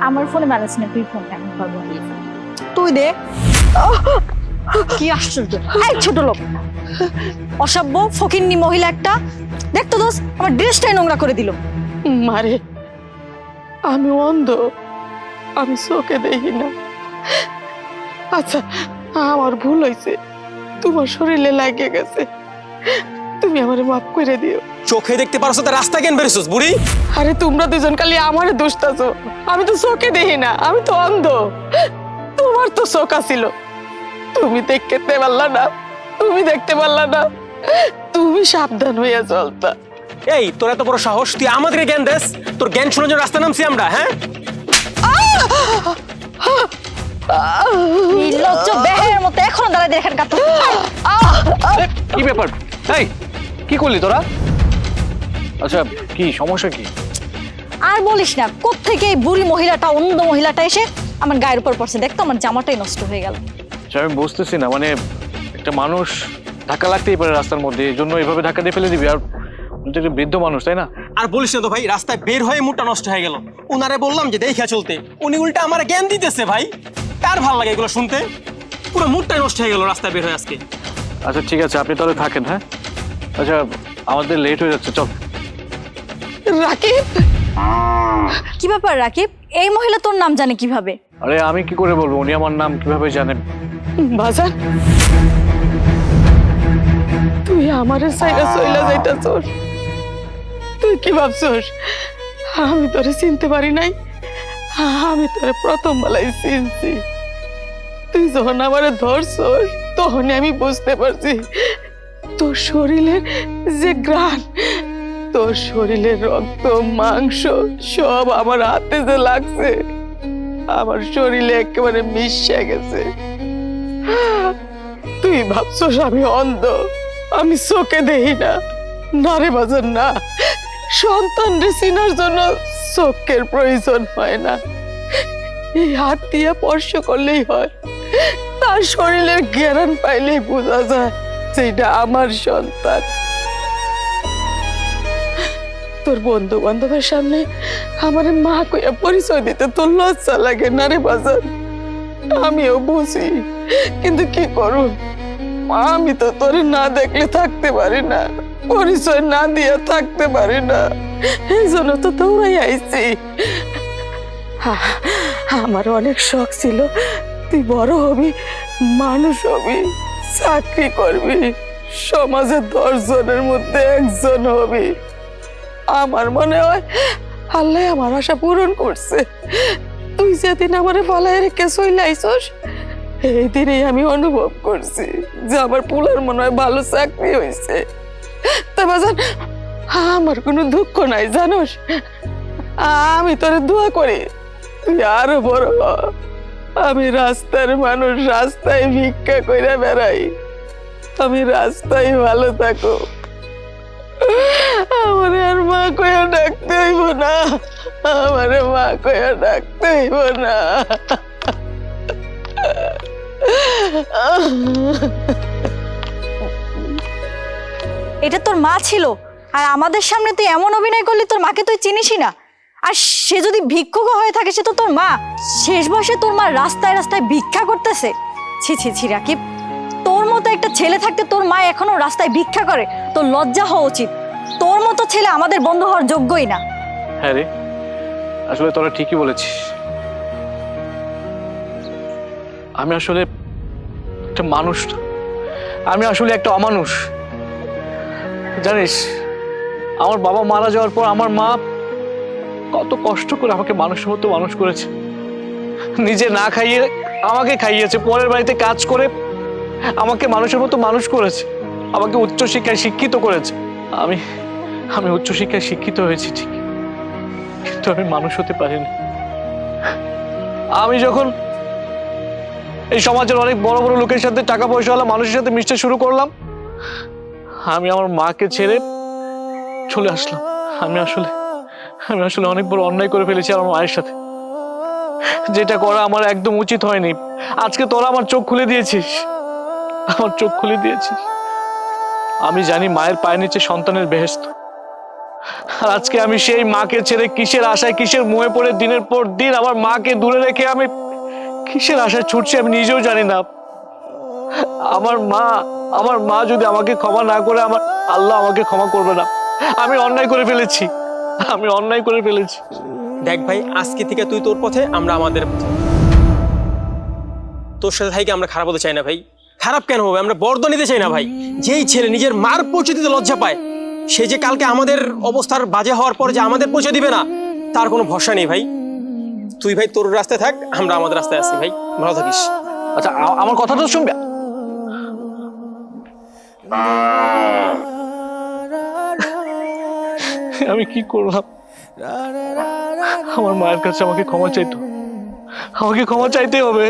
আমার ফোনে ব্যালেন্স নেই, তুই ফোন কেন পারবো? তুই দে। কি আশ্চর্য! এই ছোট লোক, অসভ্য ফকিন্নি মহিলা একটা। দেখতো দোষ, আমার ড্রেসটাই নোংরা করে দিল। মারে, আমি অন্ধ, আমি চোখে দেখি না। আচ্ছা, আমার ভুল হয়েছে, তোমার শরীরে লাগে গেছে, তুমি আমারে মাফ করে দিও। চোখে দেখতে পারছো তো রাস্তা কেন বেরোছিস বুড়ি? আরে তোমরা দুজন খালি আমারে দোষতাছো, আমি তো চোখে দেখি না, আমি তো অন্ধ। তোমার তো চোখ আছিল, তুমি দেখতে পারলা না, তুমি দেখতে পারলা না, তুমি সাবধান হইয়া চলতা। এই তোর এত বড় সাহস, তুই আমাদেরকে জ্ঞান দেস? তোর জ্ঞান শোনার জন্য রাস্তা নামছি আমরা, হ্যাঁ? নির্লজ্জ বেহের মতো এখনো দাঁড়ায় দেখেন কাতো। কি ব্যাপার? এই কি করলি তোরা? আচ্ছা কি সমস্যা কি? আর বলিস না, কোত্থেকে এই বুড়ি মহিলাটা, অন্ধ মহিলাটা এসে আমার গায়ের উপর পড়ছে। দেখতো আমার জামাটাই নষ্ট হয়ে গেল। আচ্ছা, আমি বুঝতেছি না, মানে একটা মানুষ ধাক্কা লাগতেই পারে রাস্তার মধ্যে, এই জন্য এইভাবে ধাক্কা দিয়ে ফেলে দিবি? আর উনি তো একটা বৃদ্ধ মানুষ, তাই না? আর বলিস না তো ভাই, রাস্তায় বের হয়ে মুডটা নষ্ট হয়ে গেল। উনারে বললাম যে দেখা চলতে, উনি উল্টা আমার জ্ঞান দিতেছে ভাই। কার ভালো লাগে এগুলো শুনতে? পুরো মুডটাই নষ্ট হয়ে গেল রাস্তায় বের হয়ে আজকে। আচ্ছা ঠিক আছে, আপনি তাহলে থাকেন। হ্যাঁ আচ্ছা, আমাদের লেট হয়ে যাচ্ছে, চল। রাকিব, কি ব্যাপার রাকিব? এই মহিলা তোর নাম জানে কিভাবে? আরে আমি কি করে বলবো, উনি আমার নাম কিভাবে জানেন? বাজার, তুই আমারে সাইডা চইলা যাইতাছস? তুই কি ভাবছস আমি তোরে চিনতে পারি নাই? আমি তোরে প্রথম বেলায় চিনছি। তুই যখন আমারে ধরছস তখনই আমি বুঝতে পারছি তোর শরীরের যে ঘ্রাণ, তোর শরীরের রক্ত মাংস সব আমার হাতে যে লাগছে, আমার শরীরে একেবারে মিশে গেছে। তুই ভাবছস আমি অন্ধ, আমি চোখে দেখি না? না রে বাজার, না। সন্তান রে চিনার জন্য চোখের প্রয়োজন হয় না, এই হাত দিয়ে স্পর্শ করলেই হয়। তার শরীরের জ্ঞান পাইলেই বোঝা যায় সেটা আমার সন্তান। তোর বন্ধু বান্ধবের সামনে আমার মা কইয়া পরিচয় দিতে তোর লজ্জা লাগে না রে বাজার? আমিও বুঝি, কিন্তু কি করুন, আমি তো তোরে না দেখলে থাকতে পারি না, পরিচয় না দিয়ে থাকতে পারি না, এই জন্য তো দৌড়াই আইছি। আমার অনেক শখ ছিল তুই বড় হবি, মানুষ হবি, চাকরি করবি, সমাজের 10 জনের মধ্যে একজন হবি। আমার মনে হয় আল্লাহ আমার আশা পূরণ করছে। তুই যেদিন আমারে পালায় রেখে চলে আইছস, এই দিনেই আমি অনুভব করছি যে আমার পোলার মনে হয় ভালো চাকরি হয়েছে। তা বাজান, আমার কোনো দুঃখ নাই জানোস? আমি তোরে দোয়া করি তুই আরো বড় হ। আমি রাস্তার মানুষ, রাস্তায় ভিক্ষা কইরা বেড়াই, আমি রাস্তায় ভালো থাকো। আমারে আর মা কইয়া ডাকতে হইব না, আমারে মা কইয়া ডাকতে হইব না। এটা তোর মা ছিল, আর আমাদের সামনে তুই এমন অভিনয় করলি তোর মাকে তুই চিনিসই না। আর সে যদি ভিক্ষুক হয়ে থাকে সে তো তোর মা। শেষ বয়সে তোর মা রাস্তায় রাস্তায় ভিক্ষা করতেছে। ছি ছি ছি রাকিব, তোর মতো একটা ছেলে থাকতে তোর মা এখনো রাস্তায় ভিক্ষা করে? তোর লজ্জা হওয়া উচিত। তোর মতো ছেলে আমাদের বন্ধু হওয়ার যোগ্যই না। হ্যাঁ রে, আসলে তোরা ঠিকই বলেছিস। আমি আসলে একটা মানুষ না, আমি আসলে একটা অমানুষ। জানিস, আমার বাবা মারা যাওয়ার পর আমার মা কত কষ্ট করে আমাকে মানুষের মতো মানুষ করেছে। নিজে না খাইয়ে আমাকে খাইয়েছে, পরের বাড়িতে কাজ করে আমাকে মানুষের মতো মানুষ করেছে, আমাকে উচ্চশিক্ষায় শিক্ষিত করেছে। আমি আমি উচ্চশিক্ষায় শিক্ষিত হয়েছি ঠিক, কিন্তু আমি মানুষ হতে পারিনি। আমি যখন এই সমাজের অনেক বড় বড় লোকের সাথে, টাকা পয়সাওয়ালা মানুষের সাথে মিশতে শুরু করলাম, আমি আমার মাকে ছেড়ে চলে আসলাম। আমি আসলে অনেক বড় অন্যায় করে ফেলেছি আমার মায়ের সাথে, যেটা করা আমার একদম উচিত হয়নি। আজকে তোরা আমার চোখ খুলে দিয়েছিস, আমার চোখ খুলে দিয়েছিস। আমি জানি মায়ের পায়ের নিচে সন্তানের বেহেশত। আর আজকে আমি সেই মাকে ছেড়ে কিসের আশায় কিসের মোহে পড়ে দিনের পর দিন আমার মাকে দূরে রেখে আমি কিসের আশায় ছুটছি আমি নিজেও জানি না। আমার মা যদি আমাকে ক্ষমা না করে আমার আল্লাহ আমাকে ক্ষমা করবে না। আমি অন্যায় করে ফেলেছি, আমি অন্যায় করে ফেলেছি। দেখ ভাই, আজকে থেকে তুই তোর পথে, আমরা আমাদের পথে। তোর সাথে থাকি আমরা খারাপ হতে চাই না ভাই। খারাপ কেন হবে? আমরা বর্দা নিতে চাই না ভাই। যেই ছেলে নিজের মার পরিচয় দিতে লজ্জা পায়, সে যে কালকে আমাদের অবস্থার বাজে হওয়ার পর যে আমাদের পরিচয় দিবে না, তার কোনো ভরসা নেই ভাই। তুই ভাই তোর রাস্তায় থাক, আমরা আমাদের রাস্তায় আছি ভাই। ভালো থাকিস। আচ্ছা আমার কথা তো শুনবে। আমি কি করলাম? আমার মায়ের কাছে আমাকে ক্ষমা চাইতে হবে।